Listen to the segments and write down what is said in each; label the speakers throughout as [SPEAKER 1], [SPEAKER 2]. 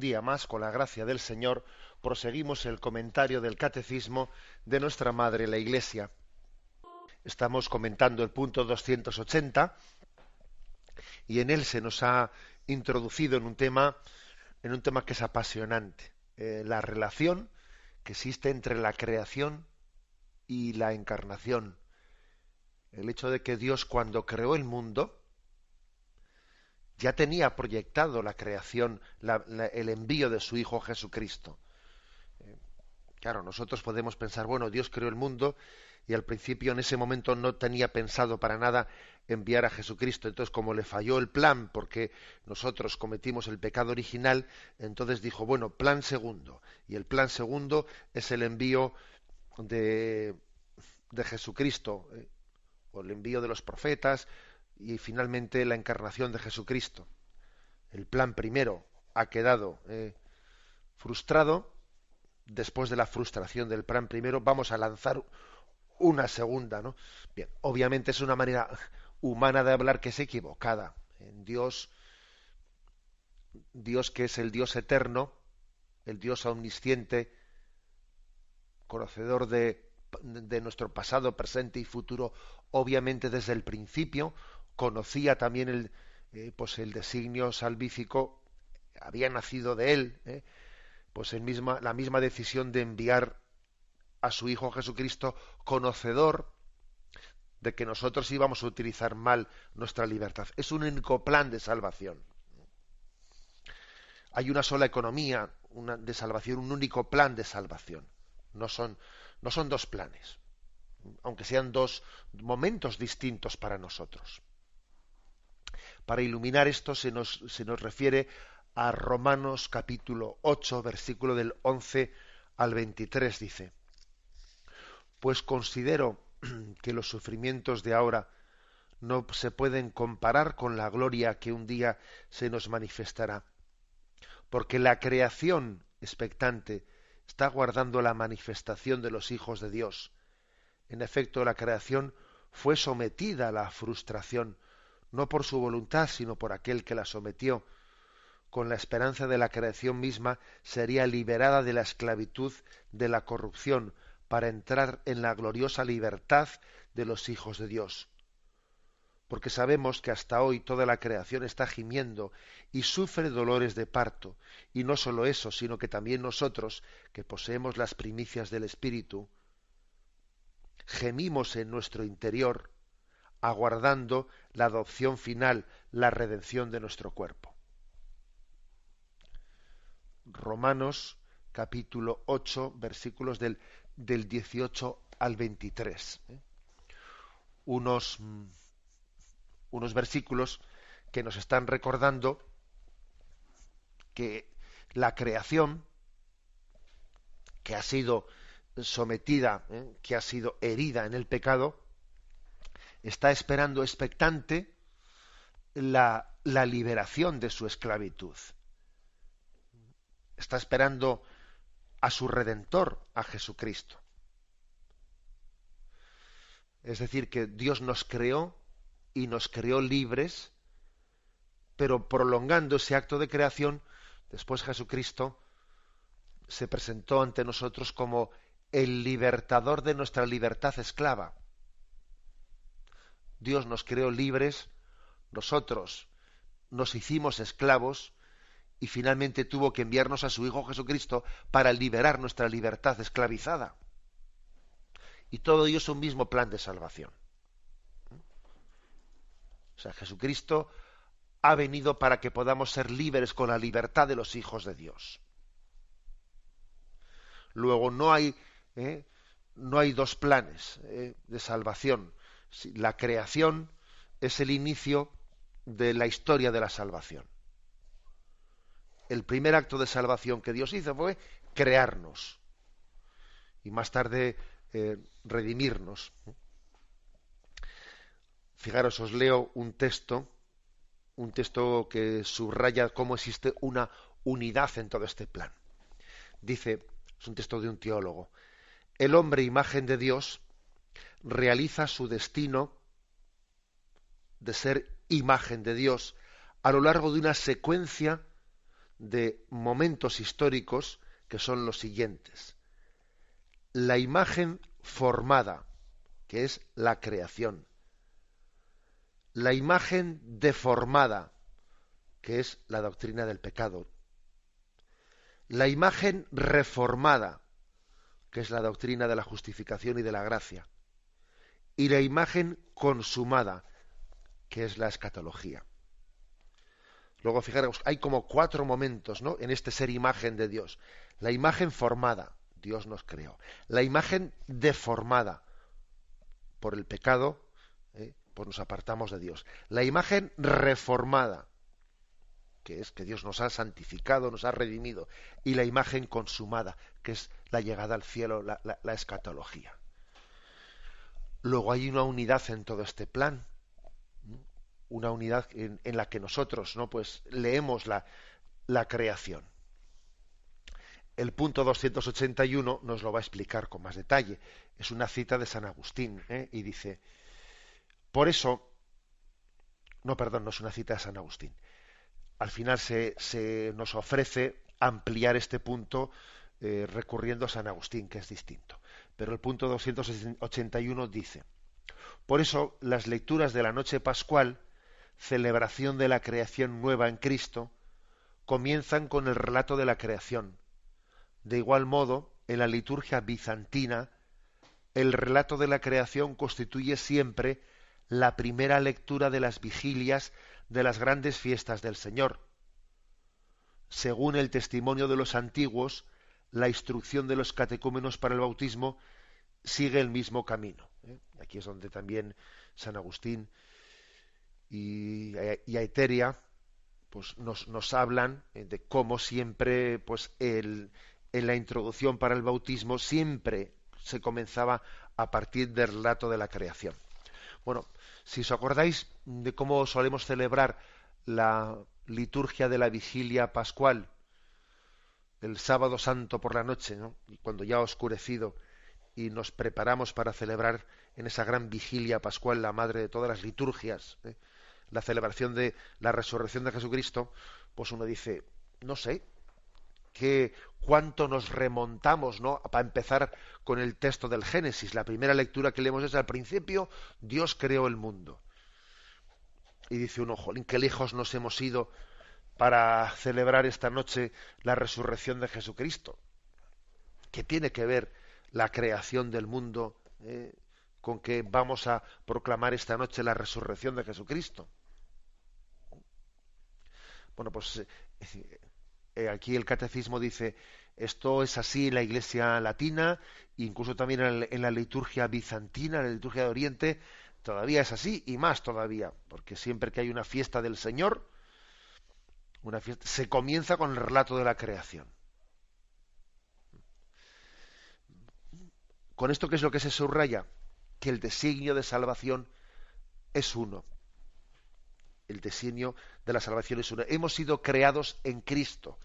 [SPEAKER 1] día más, con la gracia del Señor, proseguimos el comentario del Catecismo de nuestra Madre la Iglesia. Estamos comentando el punto 280 y en él se nos ha introducido en un tema que es apasionante, la relación que existe entre la creación y la encarnación. El hecho de que Dios, cuando creó el mundo, ya tenía proyectado la creación, el envío de su Hijo Jesucristo. Claro, nosotros podemos pensar, bueno, Dios creó el mundo y al principio en ese momento no tenía pensado para nada enviar a Jesucristo. Entonces, como le falló el plan porque nosotros cometimos el pecado original, entonces dijo, bueno, plan segundo. Y el plan segundo es el envío de Jesucristo, o el envío de los profetas y finalmente la encarnación de Jesucristo. El plan primero ha quedado frustrado. Después de la frustración del plan primero, vamos a lanzar una segunda, ¿no? Bien, obviamente es una manera humana de hablar que es equivocada. En Dios que es el Dios eterno, el Dios omnisciente, conocedor de nuestro pasado, presente y futuro, obviamente desde el principio conocía también el designio salvífico, había nacido de él, pues la misma decisión de enviar a su Hijo Jesucristo, conocedor de que nosotros íbamos a utilizar mal nuestra libertad. Es un único plan de salvación. Hay una sola economía de salvación, un único plan de salvación. No son dos planes, aunque sean dos momentos distintos para nosotros. Para iluminar esto se nos refiere a Romanos capítulo 8, versículo del 11 al 23, dice: Pues considero que los sufrimientos de ahora no se pueden comparar con la gloria que un día se nos manifestará, porque la creación expectante está aguardando la manifestación de los hijos de Dios. En efecto, la creación fue sometida a la frustración, no por su voluntad, sino por aquel que la sometió. Con la esperanza de la creación misma sería liberada de la esclavitud de la corrupción para entrar en la gloriosa libertad de los hijos de Dios. Porque sabemos que hasta hoy toda la creación está gimiendo y sufre dolores de parto, y no solo eso, sino que también nosotros, que poseemos las primicias del Espíritu, gemimos en nuestro interior, aguardando la adopción final, la redención de nuestro cuerpo. Romanos capítulo 8, versículos del 18 al 23. Unos versículos que nos están recordando que la creación que ha sido sometida, que ha sido herida en el pecado, está esperando expectante la liberación de su esclavitud. Está esperando a su Redentor, a Jesucristo. Es decir, que Dios nos creó y nos creó libres, pero prolongando ese acto de creación, después Jesucristo se presentó ante nosotros como el libertador de nuestra libertad esclava. Dios nos creó libres, nosotros nos hicimos esclavos y finalmente tuvo que enviarnos a su Hijo Jesucristo para liberar nuestra libertad esclavizada. Y todo ello es un mismo plan de salvación. O sea, Jesucristo ha venido para que podamos ser libres con la libertad de los hijos de Dios. Luego no hay dos planes de salvación. La creación es el inicio de la historia de la salvación. El primer acto de salvación que Dios hizo fue crearnos y más tarde redimirnos. Fijaros, os leo un texto que subraya cómo existe una unidad en todo este plan. Dice, es un texto de un teólogo: el hombre, imagen de Dios, realiza su destino de ser imagen de Dios a lo largo de una secuencia de momentos históricos que son los siguientes. La imagen formada, que es la creación. La imagen deformada, que es la doctrina del pecado. La imagen reformada, que es la doctrina de la justificación y de la gracia. Y la imagen consumada, que es la escatología. Luego, fijaros, hay como 4 momentos, ¿no?, en este ser imagen de Dios. La imagen formada, Dios nos creó. La imagen deformada, por el pecado, pues nos apartamos de Dios. La imagen reformada, que es que Dios nos ha santificado, nos ha redimido. Y la imagen consumada, que es la llegada al cielo, la escatología. Luego hay una unidad en todo este plan, una unidad en la que nosotros, ¿no?, pues leemos la creación. El punto 281 nos lo va a explicar con más detalle. Es una cita de San Agustín, y dice, por eso, no es una cita de San Agustín. Al final se nos ofrece ampliar este punto recurriendo a San Agustín, que es distinto. Pero el punto 281 dice, por eso las lecturas de la noche pascual, celebración de la creación nueva en Cristo, comienzan con el relato de la creación. De igual modo, en la liturgia bizantina, el relato de la creación constituye siempre la primera lectura de las vigilias de las grandes fiestas del Señor. Según el testimonio de los antiguos, la instrucción de los catecúmenos para el bautismo sigue el mismo camino. Aquí es donde también San Agustín y Aeteria pues nos hablan de cómo siempre pues en la introducción para el bautismo siempre se comenzaba a partir del relato de la creación. Bueno, si os acordáis de cómo solemos celebrar la liturgia de la vigilia pascual, el sábado santo por la noche, ¿no?, y cuando ya ha oscurecido y nos preparamos para celebrar en esa gran vigilia pascual, la madre de todas las liturgias, la celebración de la resurrección de Jesucristo, pues uno dice, no sé, cuánto nos remontamos, ¿no?, para empezar con el texto del Génesis. La primera lectura que leemos es: al principio Dios creó el mundo. Y dice uno, jolín, qué lejos nos hemos ido para celebrar esta noche la resurrección de Jesucristo. ¿Qué tiene que ver la creación del mundo con que vamos a proclamar esta noche la resurrección de Jesucristo? Bueno, pues aquí el catecismo dice, esto es así en la Iglesia latina, incluso también en la liturgia bizantina, en la liturgia de Oriente, todavía es así, y más todavía, porque siempre que hay una fiesta del Señor, se comienza con el relato de la creación. Con esto, ¿qué es lo que se subraya? Que el designio de salvación es uno. El designio de la salvación es uno. Hemos sido creados en Cristo.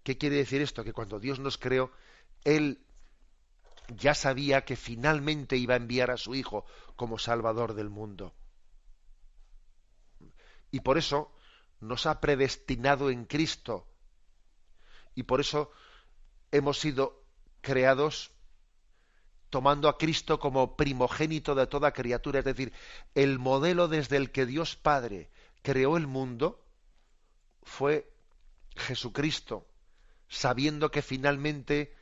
[SPEAKER 1] ¿Qué quiere decir esto? Que cuando Dios nos creó, Él ya sabía que finalmente iba a enviar a su Hijo como Salvador del mundo. Y por eso nos ha predestinado en Cristo. Y por eso hemos sido creados tomando a Cristo como primogénito de toda criatura. Es decir, el modelo desde el que Dios Padre creó el mundo fue Jesucristo, sabiendo que finalmente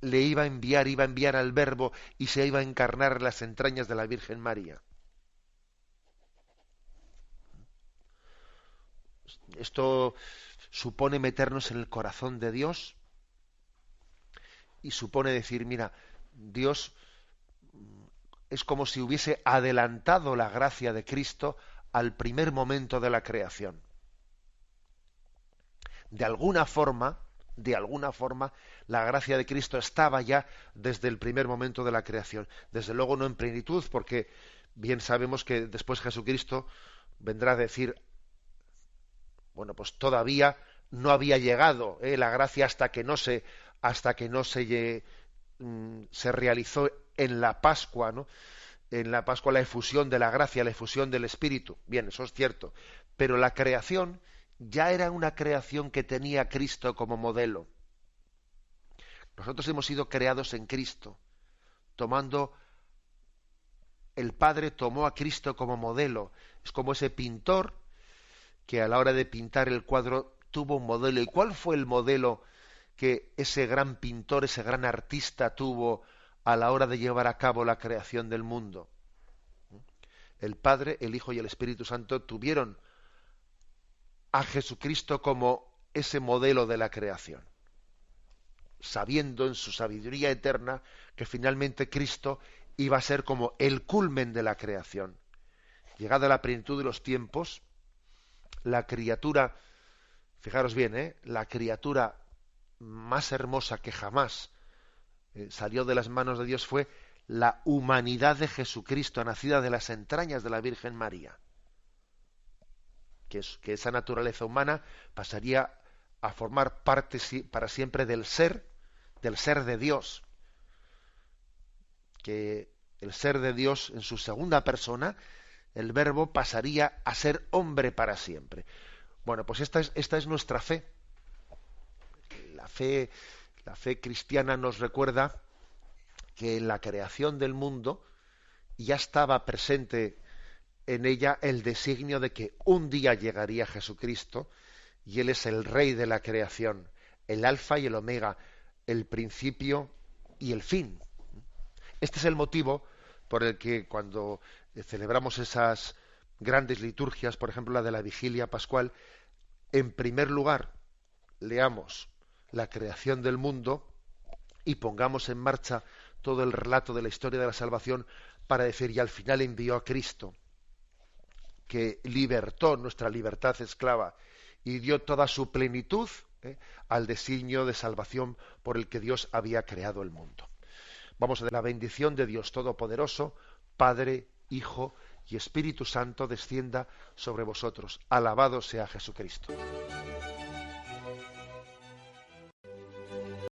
[SPEAKER 1] le iba a enviar al Verbo y se iba a encarnar en las entrañas de la Virgen María. Esto supone meternos en el corazón de Dios y supone decir, mira, Dios es como si hubiese adelantado la gracia de Cristo al primer momento de la creación. De alguna forma, la gracia de Cristo estaba ya desde el primer momento de la creación. Desde luego no en plenitud, porque bien sabemos que después Jesucristo vendrá a decir, bueno, pues todavía no había llegado la gracia hasta que no se realizó en la Pascua, ¿no? En la Pascua la efusión de la gracia, la efusión del Espíritu. Bien, eso es cierto. Pero la creación ya era una creación que tenía a Cristo como modelo. Nosotros hemos sido creados en Cristo, el Padre tomó a Cristo como modelo. Es como ese pintor que a la hora de pintar el cuadro tuvo un modelo. ¿Y cuál fue el modelo que ese gran pintor, ese gran artista tuvo a la hora de llevar a cabo la creación del mundo? El Padre, el Hijo y el Espíritu Santo tuvieron a Jesucristo como ese modelo de la creación, sabiendo en su sabiduría eterna que finalmente Cristo iba a ser como el culmen de la creación. Llegada la plenitud de los tiempos, la criatura, fijaros bien, la criatura más hermosa que jamás salió de las manos de Dios fue la humanidad de Jesucristo, nacida de las entrañas de la Virgen María. Que esa naturaleza humana pasaría a formar parte para siempre del ser de Dios. Que el ser de Dios en su segunda persona, el Verbo, pasaría a ser hombre para siempre. Bueno, pues esta es nuestra fe. La fe cristiana nos recuerda que en la creación del mundo ya estaba presente en ella el designio de que un día llegaría Jesucristo y Él es el Rey de la creación, el Alfa y el Omega, el principio y el fin. Este es el motivo por el que cuando celebramos esas grandes liturgias, por ejemplo la de la Vigilia Pascual, en primer lugar leamos la creación del mundo y pongamos en marcha todo el relato de la historia de la salvación para decir, y al final envió a Cristo, que libertó nuestra libertad esclava y dio toda su plenitud al designio de salvación por el que Dios había creado el mundo. Vamos a ver la bendición de Dios Todopoderoso, Padre, Hijo y Espíritu Santo descienda sobre vosotros. Alabado sea Jesucristo.